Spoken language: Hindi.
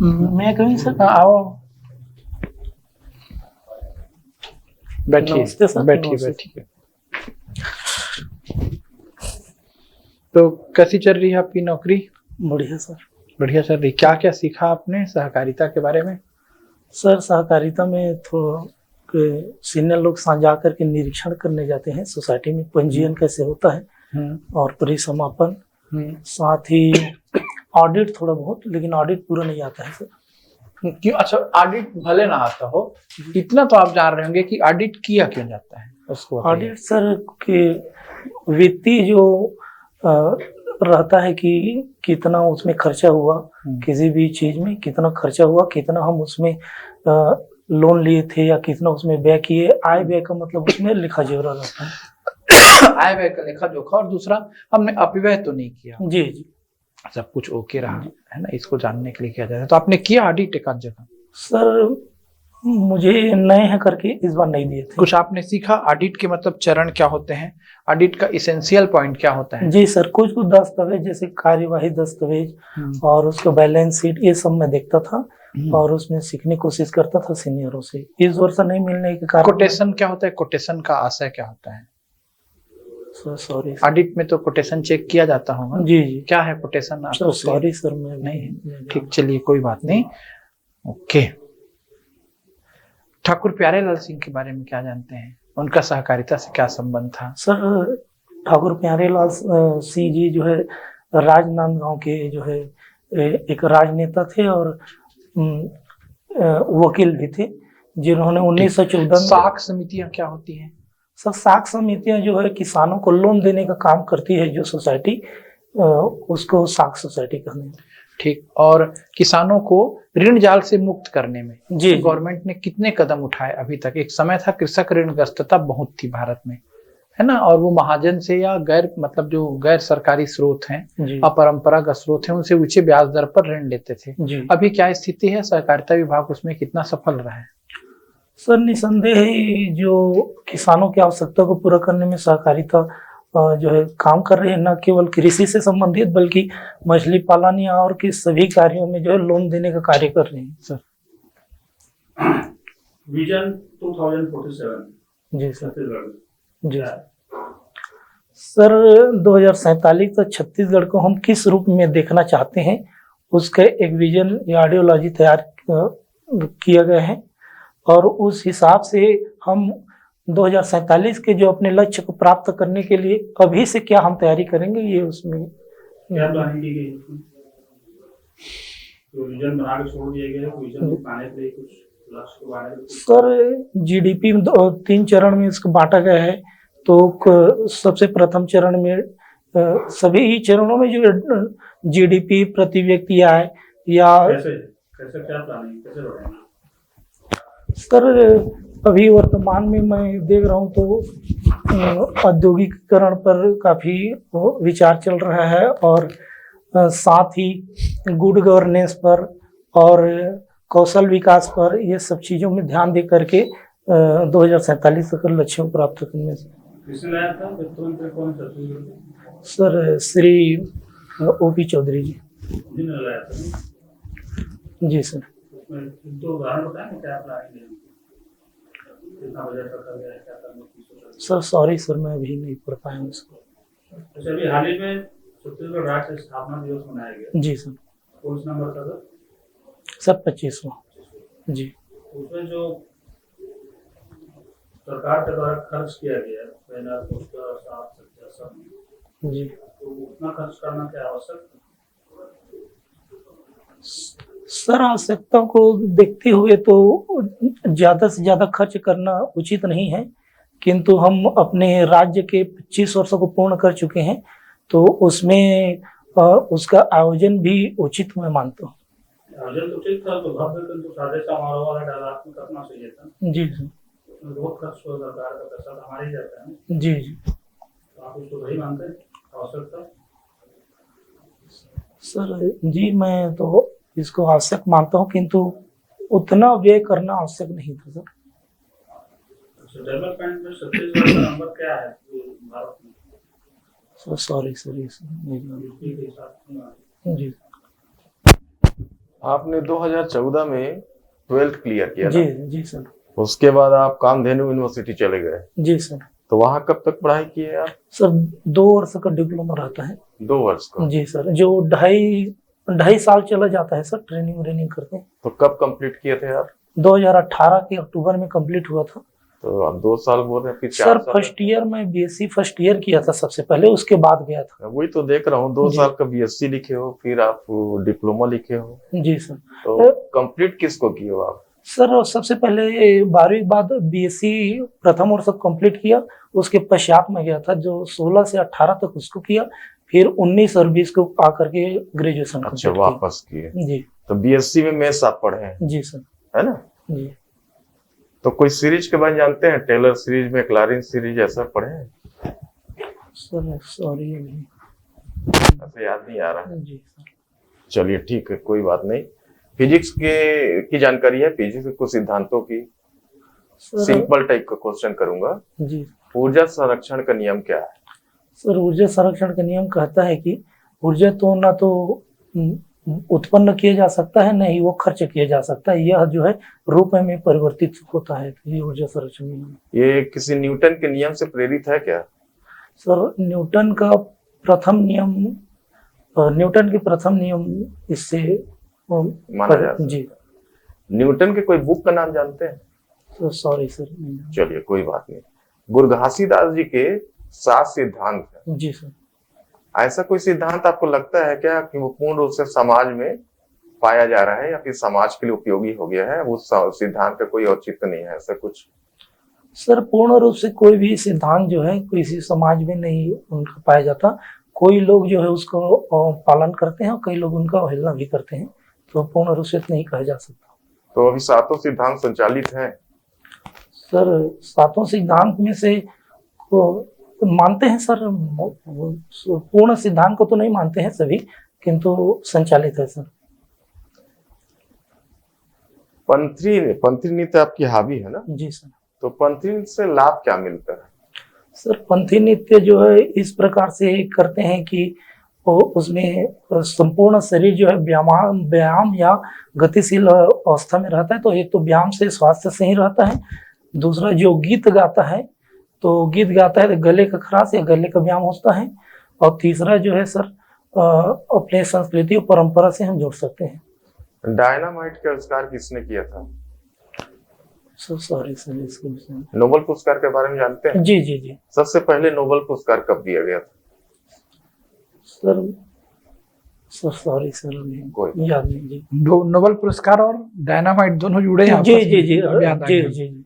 मैं कहूँ सर। आओ, बैठिए। नमस्ते सर। बैठिए नमस्ते। बैठिए। तो कैसी चल रही है आपकी नौकरी? बढ़िया सर। बढ़िया चल रही। क्या क्या सीखा आपने सहकारिता के बारे में? सर सहकारिता में थोड़ा सीनियर लोग साथ जा करके निरीक्षण करने जाते हैं सोसाइटी में पंजीयन कैसे होता है और परिसमापन, साथ ही ऑडिट थोड़ा बहुत, लेकिन ऑडिट पूरा नहीं आता है सर। क्यों? अच्छा, ऑडिट भले ना आता हो, इतना तो आप जान रहे होंगे कि ऑडिट किया क्यों जाता है उसको बताइए। ऑडिट सर के वित्तीय जो रहता है कि कितना उसमें खर्चा हुआ, किसी भी चीज में कितना खर्चा हुआ, कितना हम उसमें लोन लिए थे या कितना उसमें व्यय किए, आय व्यय का मतलब उसमें लिखा जोखा रहता है। आय व्यय का लेखा जोखा, और दूसरा हमने अपव्यय तो नहीं किया। जी जी, सब कुछ ओके रहा है ना, इसको जानने के लिए किया जाता है। तो आपने किया ऑडिट एक आध जगह? सर मुझे नए हैं करके इस बार नहीं दिए थे। कुछ आपने सीखा ऑडिट के मतलब चरण क्या होते हैं, ऑडिट का इसेंशियल पॉइंट क्या होता है? जी सर, कुछ कुछ दस्तावेज जैसे कार्यवाही दस्तावेज और उसका बैलेंस शीट, ये सब मैं देखता था और उसमें सीखने की कोशिश करता था सीनियरों से। इस वर्ष नहीं मिलने के कारण। कोटेशन क्या होता है? कोटेशन का आशय क्या होता है? सॉरी, ऑडिट में तो कोटेशन चेक किया जाता होगा। जी जी। क्या है कोटेशन? सॉरी सर, मैं नहीं, ठीक, चलिए कोई बात नहीं। ओके। ठाकुर प्यारेलाल सिंह के बारे में क्या जानते हैं? उनका सहकारिता से क्या संबंध था? सर ठाकुर प्यारेलाल सिंह जी जो है राजनांदगांव के जो है एक राजनेता थे और वकील भी थे, जिन्होंने 1914 में। साख समितियां क्या होती हैं? सर साख समितियां जो है किसानों को लोन देने का काम करती है, जो सोसाइटी, उसको साख सोसाइटी कहते हैं। ठीक। और किसानों को ऋण जाल से मुक्त करने में जी गवर्नमेंट ने कितने कदम उठाए अभी तक? एक समय था कृषक ऋणग्रस्तता बहुत थी भारत में, है ना, और वो महाजन से या गैर मतलब जो गैर सरकारी स्रोत हैं, अपरंपरागत स्रोत हैं, उनसे ऊंचे ब्याज दर पर ऋण लेते थे। अभी क्या स्थिति है? सहकारिता विभाग उसमें कितना सफल रहा है? सर निसंदेह जो किसानों की आवश्यकता को पूरा करने में सहकारिता जो है काम कर रही है, न केवल कृषि से संबंधित बल्कि मछली पालन या और के सभी कार्यों में जो है लोन देने का कार्य कर रही है सर। विजन 2047 जी सर। जी सर 2047 तक छत्तीसगढ़ को हम किस रूप में देखना चाहते हैं, उसका एक विजन या आइडियोलॉजी तैयार किया गया है और उस हिसाब से हम 2047 के जो अपने लक्ष्य को प्राप्त करने के लिए अभी से क्या हम तैयारी करेंगे, ये उसमें क्या प्लानिंग की गई है? तो विजन बना के छोड़ दिया गया है, विजन को पाने के लिए कुछ लक्ष्य को बारे में? सर जीडीपी 3 चरण में इसको बांटा गया है। तो सबसे प्रथम चरण में सभी चरणों में जो जीडीपी प्रति व्यक्ति आय या कैसे क्या प्लानिंग कैसे बढ़ाएंगे? सर अभी वर्तमान में मैं देख रहा हूँ तो औद्योगिकीकरण पर काफी विचार चल रहा है और साथ ही गुड गवर्नेंस पर और कौशल विकास पर, ये सब चीजों में ध्यान दे करके 2047 तक लक्ष्यों को प्राप्त करने से। सर श्री ओपी चौधरी जी। जी सर। सर सॉरी सर, मैं अभी नहीं पढ़ पाया उसको। अभी हाल ही में छत्तीसगढ़ राज्य स्थापना दिवस मनाया गया। जी सर। कौन सा नंबर था सर 25वां। जी। उसमें जो सरकार के द्वारा खर्च किया गया जी, तो उतना खर्च करना क्या आवश्यक? सर आवश्यकताओं को देखते हुए तो ज्यादा से ज्यादा खर्च करना उचित नहीं है, किंतु हम अपने राज्य के 25 वर्षों को पूर्ण कर चुके हैं, तो उसमें उसका आयोजन भी उचित मैं मानता हूँ। आयोजन तो ठीक था, तो भव्य तो सादे समारोह वाला डाला करना चाहिए था। जी जी। बहुत खर्च हुआ, सरकार का पैसा हमारे ही जाता है ना। जी जी। तो आप उसको वही मानते हैं आवश्यकता? सर जी, मैं तो इसको आवश्यक मानता हूँ, किंतु उतना व्यय करना आवश्यक नहीं था सर। डेवलपमेंट में छत्तीसगढ़ का नंबर क्या है भारत में? सर सॉरी सर, जी। आपने 2014 में 12th क्लियर किया जी ना? जी सर। उसके बाद आप कामधेनु यूनिवर्सिटी चले गए। जी सर। तो वहाँ कब तक पढ़ाई किए आप? सर 2 वर्ष का डिप्लोमा रहता है। 2 वर्ष का। जी सर, जो ढाई साल चला जाता है सर, ट्रेनिंग व्रेनिंग करते हैं। तो कब कंप्लीट किए थे आप? 2018 के अक्टूबर में कंप्लीट हुआ था। तो आप 2 साल बोल रहे हैं, फिर 4 सर साल? फर्स्ट ईयर में बीएससी फर्स्ट ईयर किया था सबसे पहले, उसके बाद गया था। वही तो देख रहा हूँ, 2 जी। साल का बीएससी लिखे हो, फिर आप डिप्लोमा लिखे हो। जी सर। तो कंप्लीट किसको किए हो आप? सर सबसे पहले 12वीं के बाद बीएससी प्रथम वर्ष कंप्लीट किया, उसके पश्चात में गया था जो 16 से 18 तक उसको किया, फिर 19 और 20 को आकर के ग्रेजुएशन अच्छा, कंप्लीट वापस किए। किया। जी तो बीएससी में मैथ्स आप पढ़े हैं, जी सर। है ना? जी तो कोई सीरीज के बारे में जानते हैं? टेलर सीरीज, मैक्लारिन सीरीज, ऐसा पढ़े हैं? सर सॉरी ऐसे याद नहीं आ रहा है। जी सर। चलिए ठीक है, कोई बात नहीं। फिजिक्स की जानकारी है? फिजिक्स के कुछ सिद्धांतों की सर सिंपल टाइप का क्वेश्चन करूंगा। जी ऊर्जा संरक्षण का नियम क्या है? सर, ऊर्जा संरक्षण का नियम कहता है कि ऊर्जा तो ना तो उत्पन्न किया जा सकता है, न ही वो खर्च किया जा सकता है, यह जो है रूप में परिवर्तित होता है। तो ये ऊर्जा संरक्षण नियम। ये किसी न्यूटन के नियम से प्रेरित है क्या? सर न्यूटन के प्रथम नियम इससे माना जाता है। जी न्यूटन के कोई बुक का नाम जानते हैं? Sir sorry sir. चलिए कोई बात नहीं। गुरु घासीदास जी के 7 सिद्धांत हैं। जी सर। ऐसा कोई सिद्धांत आपको लगता है क्या कि वो पूर्ण रूप से समाज में पाया जा रहा है या फिर समाज के लिए उपयोगी हो गया है? उस सिद्धांत का कोई औचित्य नहीं है, ऐसा कुछ? सर पूर्ण रूप से कोई भी सिद्धांत जो है किसी समाज में नहीं उनका पाया जाता। कोई लोग जो है उसको पालन करते हैं और कई लोग उनका अवहेलना भी करते हैं, तो पूर्ण रूप से नहीं कहा जा सकता। तो अभी 7 सिद्धांत संचालित हैं। सर 7 सिद्धांत में से मानते हैं सर, पूर्ण सिद्धांत को तो नहीं मानते हैं सभी, किंतु संचालित है सर। पंथी नीति आपकी हावी है ना? जी सर। तो पंथी नीति से लाभ क्या मिलता है? सर पंथी नृत्य जो है इस प्रकार से करते हैं कि उसमें संपूर्ण शरीर जो है व्यायाम या गतिशील अवस्था में रहता है। तो एक तो व्यायाम से स्वास्थ्य सही रहता है, दूसरा जो गीत गाता है तो गले का खराश या गले का व्यायाम होता है, और तीसरा जो है सर अपने संस्कृति और परंपरा से हम जोड़ सकते हैं। डायनामाइट का आविष्कार किसने किया था? सर सॉरी सर, इसके विषय में नोबेल पुरस्कार के बारे में जानते हैं? जी जी जी। सबसे पहले नोबेल पुरस्कार कब दिया गया था? सर सॉरी सर, कोई याद नहीं जी। नोबेल पुरस्कार और डायनामाइट दोनों जुड़े हैं जी आपस में। जी जी अब याद आ जी गया। जी।